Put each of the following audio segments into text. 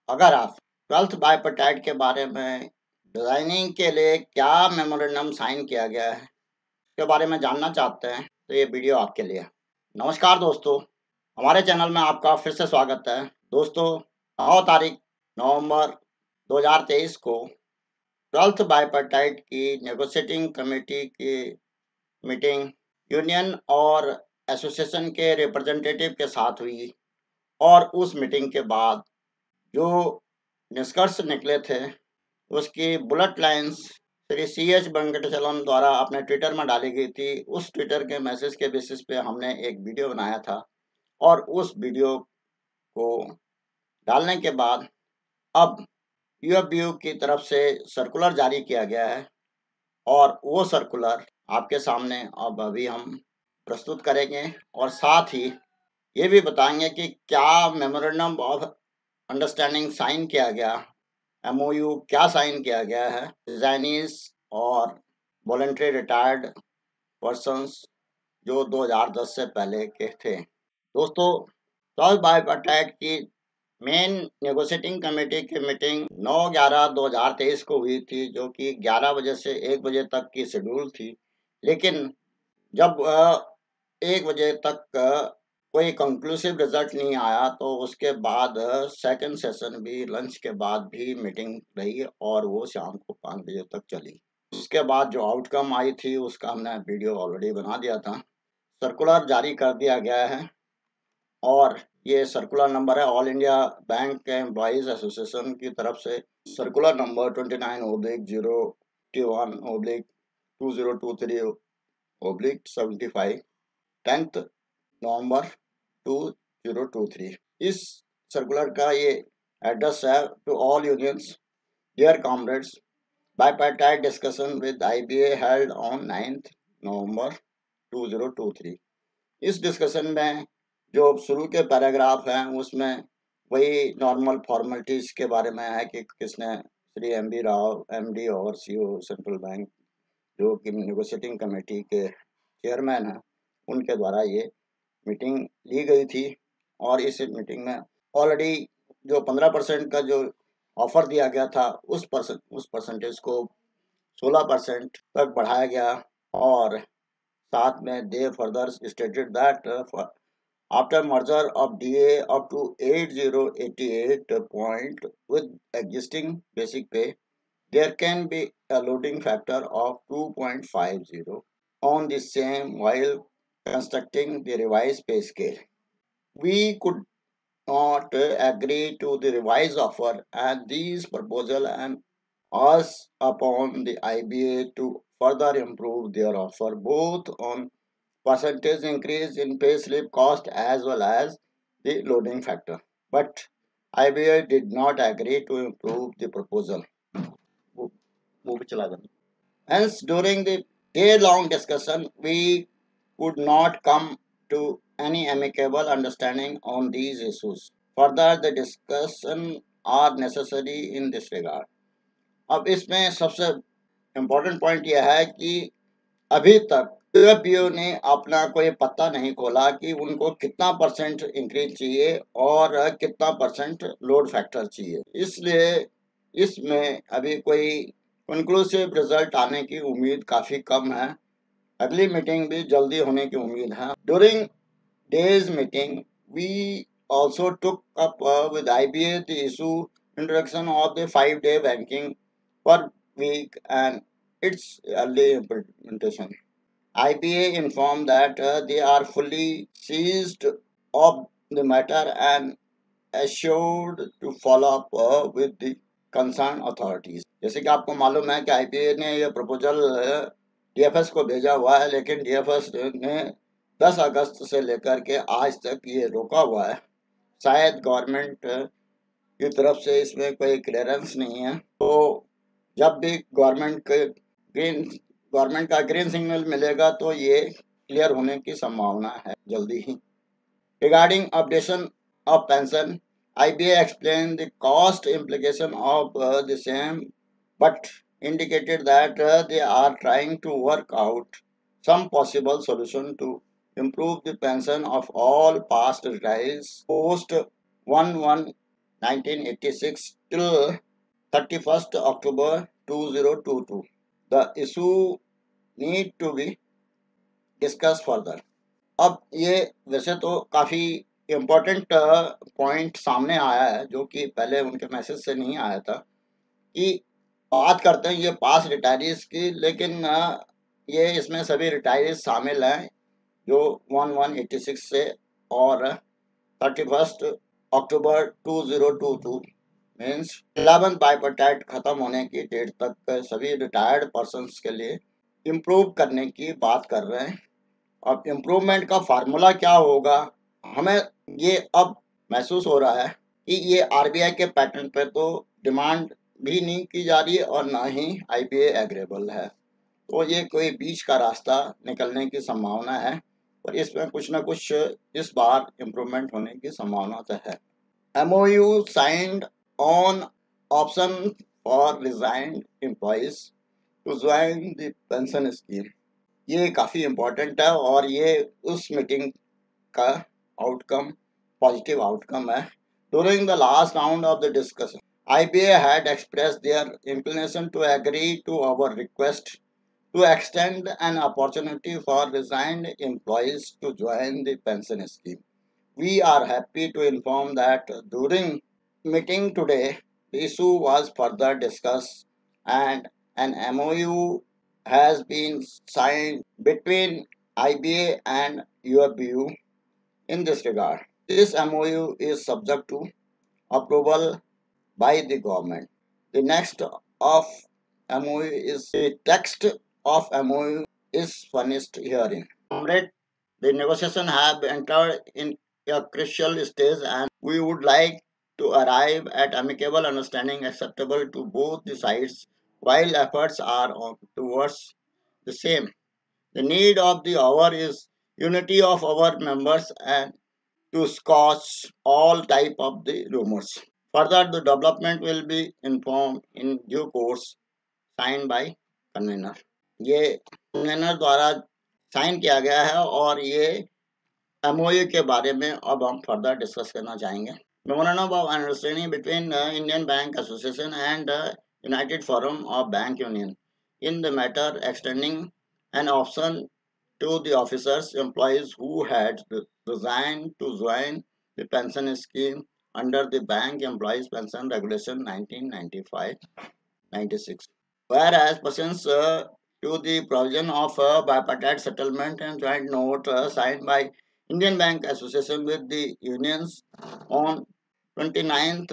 अगर आप 12th बायपर्टाइट के बारे में डिजाइनिंग के लिए क्या मेमोरेंडम साइन किया गया है के बारे में जानना चाहते हैं तो ये वीडियो आपके लिए है। नमस्कार दोस्तों, हमारे चैनल में आपका फिर से स्वागत है। दोस्तों, 9 तारीख नवंबर 2023 को 12th बायपर्टाइट की नेगोशिएटिंग कमेटी की मीटिंग यूनियन और एसोसिएशन के रिप्रेजेंटेटिव के साथ हुई और उस मीटिंग के बाद जो निष्कर्ष निकले थे उसकी बुलेट लाइंस श्री CH वेंकटेचलम द्वारा अपने ट्विटर में डाली गई थी। उस ट्विटर के मैसेज के बेसिस पे हमने एक वीडियो बनाया था और उस वीडियो को डालने के बाद अब UFBU की तरफ से सर्कुलर जारी किया गया है और वो सर्कुलर आपके सामने अब अभी हम प्रस्तुत करेंगे और साथ ही ये भी बताएंगे कि क्या मेमोरेंडम ऑफ अंडरस्टैंडिंग साइन किया गया, MOU क्या साइन किया गया है रिजाइनीज और वॉलंटरी रिटायर्ड पर्सन्स जो 2010 से पहले के थे। दोस्तों, 12 बायपर्टाइट की मेन नेगोशिएटिंग कमेटी की मीटिंग 9/11/2023 को हुई थी, जो कि 11 बजे से 1 बजे तक की शेड्यूल थी। लेकिन जब 1 बजे तक कोई कंक्लूसिव रिजल्ट नहीं आया तो उसके बाद सेकंड सेशन भी लंच के बाद भी मीटिंग रही और वो शाम को 5 बजे तक चली। उसके बाद जो आउटकम आई थी उसका हमने वीडियो ऑलरेडी बना दिया था। सर्कुलर जारी कर दिया गया है और ये सर्कुलर नंबर है all India bank employees association की तरफ से सर्कुलर नंबर 29/0/2023/75 10th नवंबर 2023। इस सर्कुलर का ये एड्रेस है to all unions, dear comrades, bipartite discussion with IBA held on 9th November 2023। इस डिस्कशन में जो शुरू के पैराग्राफ हैं उसमें वही नॉर्मल फॉर्मेलिटीज के बारे में है कि किसने श्री MB राव MD और CO सेंट्रल बैंक जो कि नेगोशिएटिंग कमेटी के चेयरमैन हैं उनके द्वारा ये मीटिंग ली गई थी और इस मीटिंग में ऑलरेडी जो 15% का जो ऑफर दिया गया था उस परसेंटेज को 16% तक बढ़ाया गया और साथ में दे further stated that after merger of DA up to 8088 point with existing basic pay, there can be a loading factor of 2.50 on the same while constructing the revised pay scale. We could not agree to the revised offer and these proposal and ask upon the IBA to further improve their offer both on percentage increase in pay slip cost as well as the loading factor. But IBA did not agree to improve the proposal. Hence, during the day-long discussion, we could not come to any amicable understanding on these issues. Further, the discussion are necessary in this regard. अब इसमें सबसे important point यह है कि अभी तक UFBU ने अपना कोई पत्ता नहीं खोला कि उनको कितना परसेंट इंक्रीज चाहिए और कितना परसेंट लोड फैक्टर चाहिए। इसलिए इसमें अभी कोई कंक्लूसिव रिजल्ट आने की उम्मीद काफ़ी कम है। अगली मीटिंग भी जल्दी होने की उम्मीद है। During days meeting we also took up with IBA the issue introduction of the 5-day banking per week and its early implementation. IBA informed that they are fully seized of the matter and assured to follow up with the concerned authorities. जैसे कि आपको मालूम है कि IBA ने यह proposal DFS को भेजा हुआ है, लेकिन DFS ने 10 अगस्त से लेकर के आज तक ये रोका हुआ है। शायद गवर्नमेंट की तरफ से इसमें कोई क्लियरेंस नहीं है, तो जब भी गवर्नमेंट का ग्रीन सिग्नल मिलेगा तो ये क्लियर होने की संभावना है जल्दी ही। Regarding updation of pension, IBA explained the cost implication of the same but indicated that they are trying to work out some possible solution to improve the pension of all past retirees post 1986 till 31st October 2022. The issue need to be discussed further. अब ये वैसे तो काफ़ी important point सामने आया है जो कि पहले उनके मैसेज से नहीं आया था कि बात करते हैं ये पास रिटायरीज की, लेकिन ये इसमें सभी रिटायरीज शामिल हैं जो 1186 से और 31st अक्टूबर 2022 मीन्स 11th बाइपर्टाइट खत्म होने की डेट तक सभी रिटायर्ड पर्सन्स के लिए इम्प्रूव करने की बात कर रहे हैं। अब इम्प्रूवमेंट का फार्मूला क्या होगा, हमें ये अब महसूस हो रहा है कि ये आरबीआई के पैटर्न पे तो डिमांड भी नहीं की जा रही है और ना ही आईबीए एग्रेबल है, तो ये कोई बीच का रास्ता निकलने की संभावना है और इसमें कुछ ना कुछ इस बार इम्प्रूवमेंट होने की संभावना तो है। MOU signed on option for resigned employees to join the pension scheme। ये काफ़ी इम्पोर्टेंट है और ये उस मीटिंग का आउटकम पॉजिटिव आउटकम है। During the last round of the discussion, IBA had expressed their inclination to agree to our request to extend an opportunity for resigned employees to join the pension scheme. We are happy to inform that during meeting today, the issue was further discussed and an MOU has been signed between IBA and UFBU in this regard. This MOU is subject to approval by the government. The next of MOU is the text of MOU is furnished herein. Comrade, the negotiations have entered in a crucial stage and we would like to arrive at amicable understanding acceptable to both the sides while efforts are on towards the same. The need of the hour is unity of our members and to squash all type of the rumors. Further, the development will be informed in due course, signed by convener. ये convener द्वारा sign किया गया है और ये MOU के बारे में अब हम फर्दर डिस्कस करना चाहेंगे। Memorandum of understanding between Indian bank association and united forum of bank union in the matter extending an option to the officers employees who had resigned to join the pension scheme under the Bank Employees Pension Regulation 1995-96. Whereas pursuant to the provision of a bipartite settlement and joint note signed by Indian Bank Association with the unions on 29th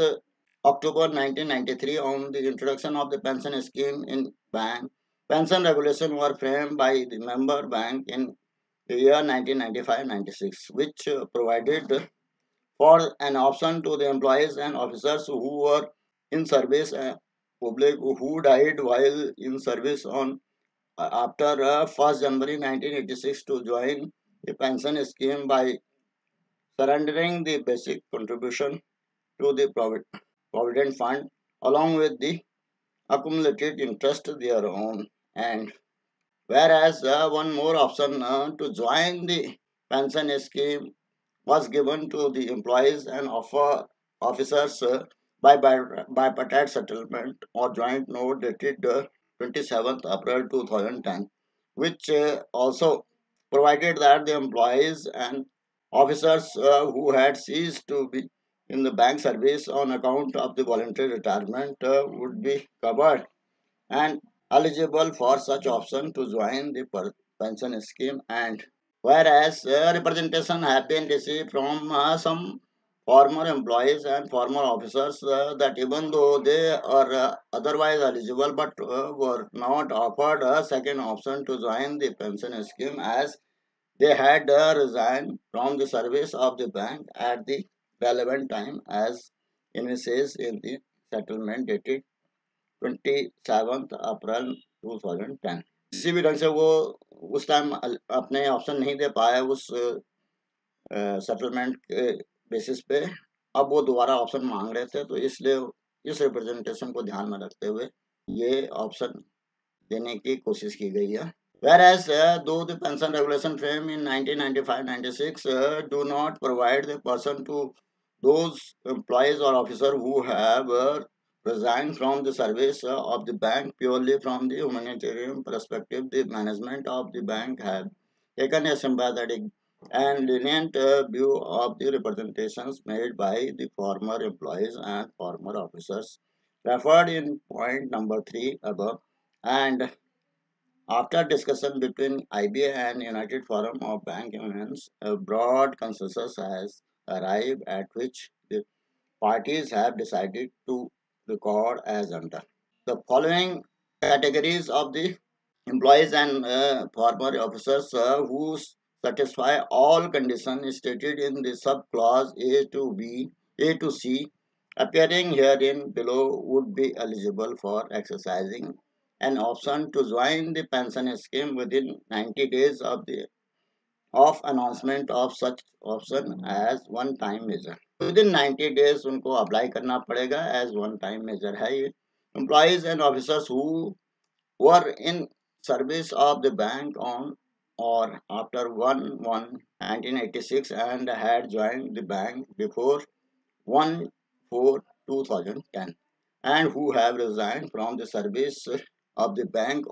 October 1993 on the introduction of the pension scheme in bank, pension regulations were framed by the member bank in the year 1995-96, which provided for an option to the employees and officers who were in service public who died while in service on after 1st January 1986 to join the pension scheme by surrendering the basic contribution to the provident fund along with the accumulated interest thereon. And whereas one more option to join the pension scheme was given to the employees and officers by bipartite settlement or joint note dated 27th April 2010, which also provided that the employees and officers who had ceased to be in the bank service on account of the voluntary retirement would be covered and eligible for such option to join the pension scheme. And whereas representation have been received from some former employees and former officers that even though they are otherwise eligible but were not offered a second option to join the pension scheme as they had resigned from the service of the bank at the relevant time as envisaged in the settlement dated 27th April 2010। किसी भी ढंग से वो उस time अपने option नहीं दे पाए उस सेटलमेंट के बेसिस पे, अब वो दोबारा ऑप्शन मांग रहे थे, तो इसलिए इस रिप्रेजेंटेशन को ध्यान में रखते हुए ये ऑप्शन देने की कोशिश की गई है। Whereas though the pension regulation frame in 1995-96 do not provide the person to those employees or officers who have resigned from the service of the bank purely from the humanitarian perspective, the management of the bank have taken a sympathetic and lenient view of the representations made by the former employees and former officers referred in point number 3 above, and after discussion between IBA and United Forum of Bank Unions, a broad consensus has arrived at which the parties have decided to record as under. The following categories of the employees and former officers who satisfy all conditions stated in the subclause A to B, A to C, appearing herein below would be eligible for exercising an option to join the pension scheme within 90 days of announcement of such option as one time measure. Within 90 days उनको apply करना पड़ेगा as one time measure है ये. Employees and officers who were in service of the bank on or after 1/1/1986 and had joined the bank before 1/4/2010 and who have resigned from the service of the bank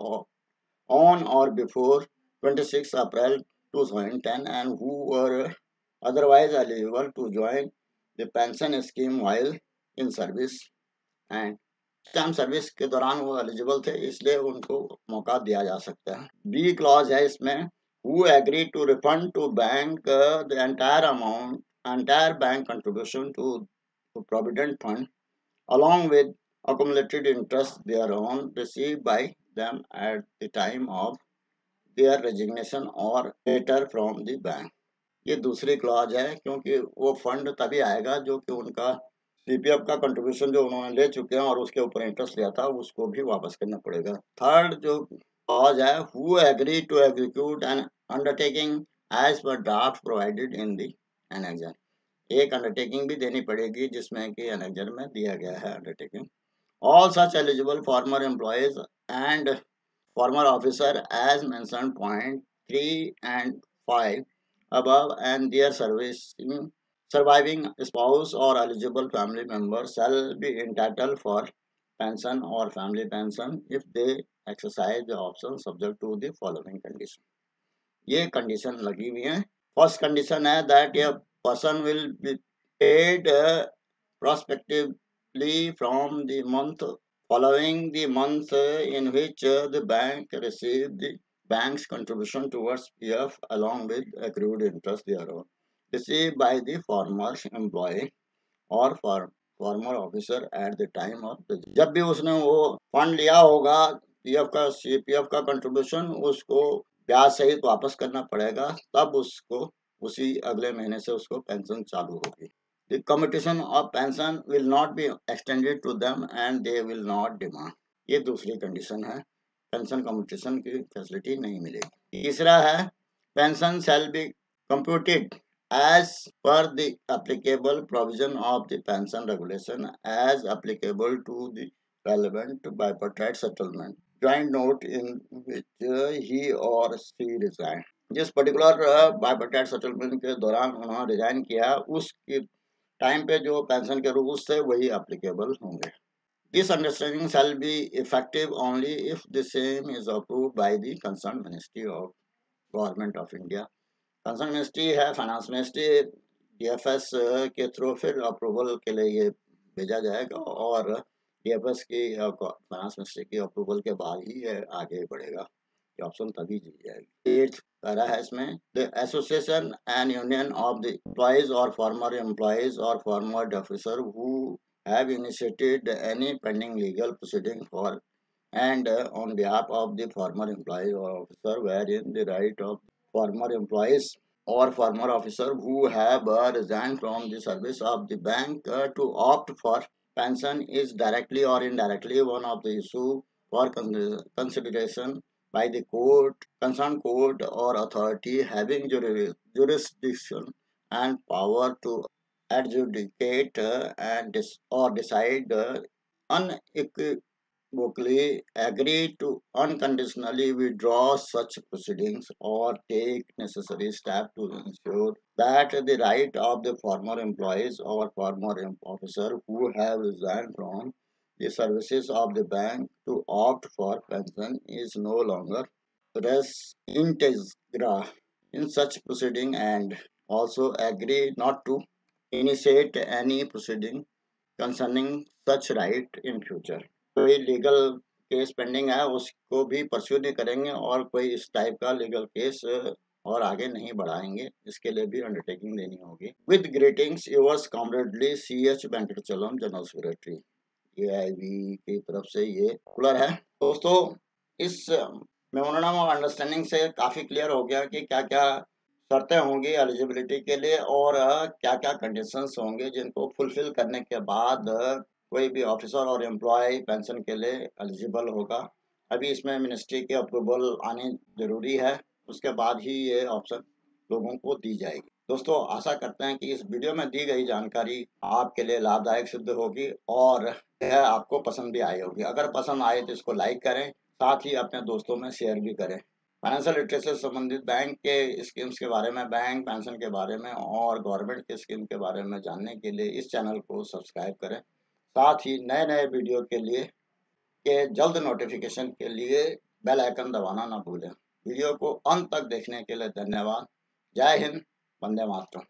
on or before 26 April 2010 and who were otherwise eligible to join the pension scheme while in service and term service के दौरान वो eligible थे इसलिए उनको मौका दिया जा सकता है. बी क्लॉज है इसमें who agree to refund to bank the entire bank contribution to provident fund along with accumulated interest thereon received by them at the time of their resignation or later from the bank. ये दूसरी clause है क्योंकि वो fund तभी आएगा जो कि उनका सीपीएफ का कंट्रीब्यूशन जो उन्होंने ले चुके हैं और उसके ऊपर इंटरेस्ट लिया था उसको भी वापस करना पड़ेगा. थर्ड जो क्लॉज है who agree to execute an undertaking as per draft provided in the annexure. एक अंडरटेकिंग भी देनी पड़ेगी जिसमें कि एनेक्जर में दिया गया है undertaking. All such eligible farmer employees and former officer as mentioned point 3 and 5 above and their surviving spouse or eligible family member shall be entitled for pension or family pension if they exercise the option subject to the following condition. ये condition लगी हुई है. First condition है that a person will be paid prospectively from the month following the month in which the bank received the bank's contribution towards PF along with accrued interest thereon received by the former employee or former officer at the time of the जब भी उसने वो fund लिया होगा PF का CPF का contribution उसको ब्याज सहित वापस करना पड़ेगा तब उसको उसी अगले महीने से उसको पेंशन चालू होगी. The commutation of pension will not be extended to them and they will not demand. ये दूसरी कंडीशन है. पेंशन कम्यूटेशन की फैसिलिटी नहीं मिलेगी. तीसरा है pension shall be computed as per the applicable provision of the pension regulation as applicable to the relevant bipartite settlement joint note in which he or she resigned. जिस particular bipartite settlement के दौरान उन्होंने resign किया उसकी time पे जो pension के rules थे वही एप्लीकेबल होंगे. This understanding shall be effective only if the same is approved by the concerned Ministry of Government of India. Concerned Ministry है फाइनेंस मिनिस्ट्री डीएफएस के थ्रू फिर अप्रूवल के लिए ये भेजा जाएगा और डीएफएस की फाइनेंस मिनिस्ट्री की अप्रूवल के बाद ही ये आगे बढ़ेगा. ये ऑप्शन तभी दी जाएगी. एट्थ पैरा है इसमें the association and union of the employees और फॉर्मर एम्प्लॉयज और farmer officer who have initiated any pending legal proceeding for and on behalf of the former employee or officer wherein the right of former employees or former officer who have resigned from the service of the bank to opt for pension is directly or indirectly one of the issue for consideration by the court, concerned court or authority having jurisdiction and power to adjudicate and or decide unequivocally agree to unconditionally withdraw such proceedings or take necessary steps to ensure that the right of the former employees or former officer who have resigned from the services of the bank to opt for pension is no longer res integra in such proceeding, and also agree not to initiate any proceeding concerning such right in future. कोई legal case pending है उसको भी pursue नहीं करेंगे और कोई इस type का लीगल केस और आगे नहीं बढ़ाएंगे, इसके लिए भी अंडरटेकिंग लेनी होगी। With greetings yours comradely CH Venkatachalam, general secretary, AIB की तरफ से ये खुलर है। दोस्तों, इस मेमोरेंडम ऑफ अंडरस्टैंडिंग से काफ़ी क्लियर हो गया कि क्या क्या शर्तें होंगी एलिजिबिलिटी के लिए और क्या क्या कंडीशंस होंगे जिनको फुलफिल करने के बाद कोई भी ऑफिसर और एम्प्लॉय पेंशन के लिए एलिजिबल होगा। अभी इसमें मिनिस्ट्री के अप्रूवल आने ज़रूरी है, उसके बाद ही ये ऑप्शन लोगों को दी जाएगी। दोस्तों, आशा करते हैं कि इस वीडियो में दी गई जानकारी आपके लिए लाभदायक सिद्ध होगी और यह आपको पसंद भी आई होगी। अगर पसंद आए तो इसको लाइक करें, साथ ही अपने दोस्तों में शेयर भी करें। फाइनेंशियल लिटरेसी से संबंधित बैंक के स्कीम्स के बारे में, बैंक पेंशन के बारे में और गवर्नमेंट के स्कीम के बारे में जानने के लिए इस चैनल को सब्सक्राइब करें। साथ ही नए नए वीडियो के लिए जल्द नोटिफिकेशन के लिए बेल आइकन दबाना ना भूलें। वीडियो को अंत तक देखने के लिए धन्यवाद। जय हिंद, वंदे मातरम।